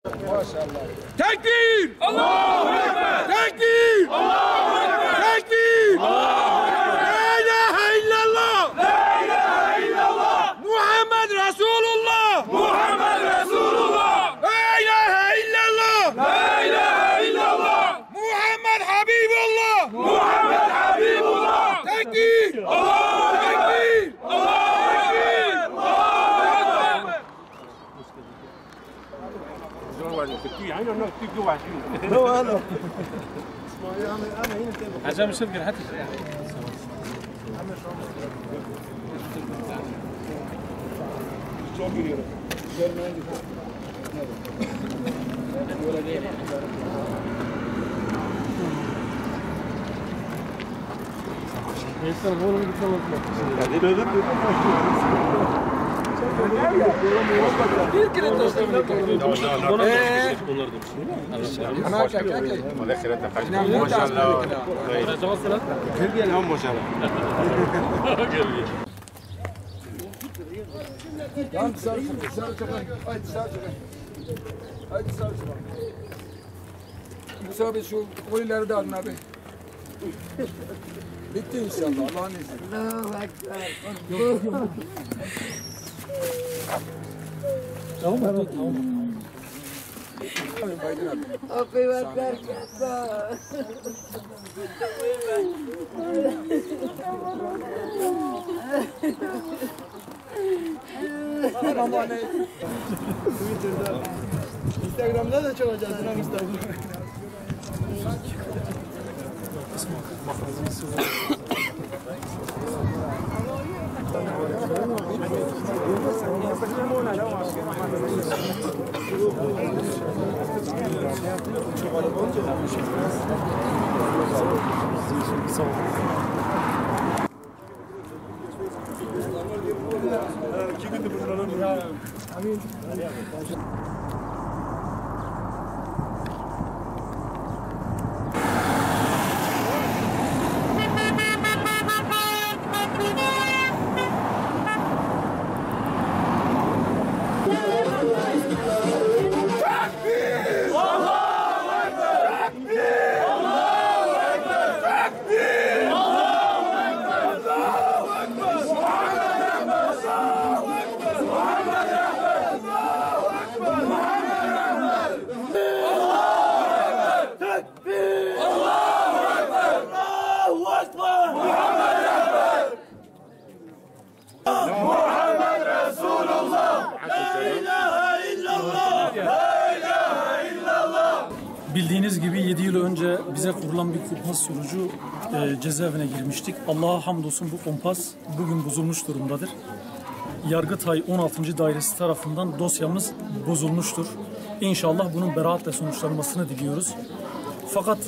Maşallah. Tekbir! Allahu Ekber! Tekbir! Allahu Ekber! Tekbir! Allahu Ekber! La ilahe illallah! La ilahe illallah! Muhammed Resulullah! Muhammed Resulullah! La ilahe illallah! La ilahe illallah! Muhammed Habibullah! Muhammed Habibullah! Tekbir! Allahu Ekber! Tekbir! Allahu Ekber! Allahu Ekber! عشان مش فاكر حتى Tamam dışarı çıkın. Haydi dışarı çıkın. Haydi dışarı çıkın. Musa abi şu kolileri de alın abi. Bitti inşallah Allah'ın izniyle. Allahu Ekber. Baydın abi. Akıvet berkatlar. Instagram'da da çalacağız. Instagram'da. Bildiğiniz gibi 7 yıl önce bize kurulan bir kumpas sonucu cezaevine girmiştik. Allah'a hamdolsun bu kumpas bugün bozulmuş durumdadır. Yargıtay 16. Dairesi tarafından dosyamız bozulmuştur. İnşallah bunun beraatle sonuçlanmasını diliyoruz. Fakat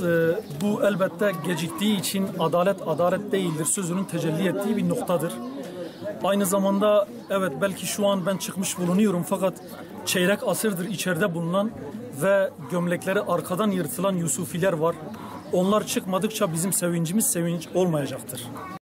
bu elbette geciktiği için adalet değildir sözünün tecelli ettiği bir noktadır. Aynı zamanda evet belki şu an ben çıkmış bulunuyorum fakat çeyrek asırdır içeride bulunan ve gömlekleri arkadan yırtılan Yusufiler var. Onlar çıkmadıkça bizim sevincimiz sevinç olmayacaktır.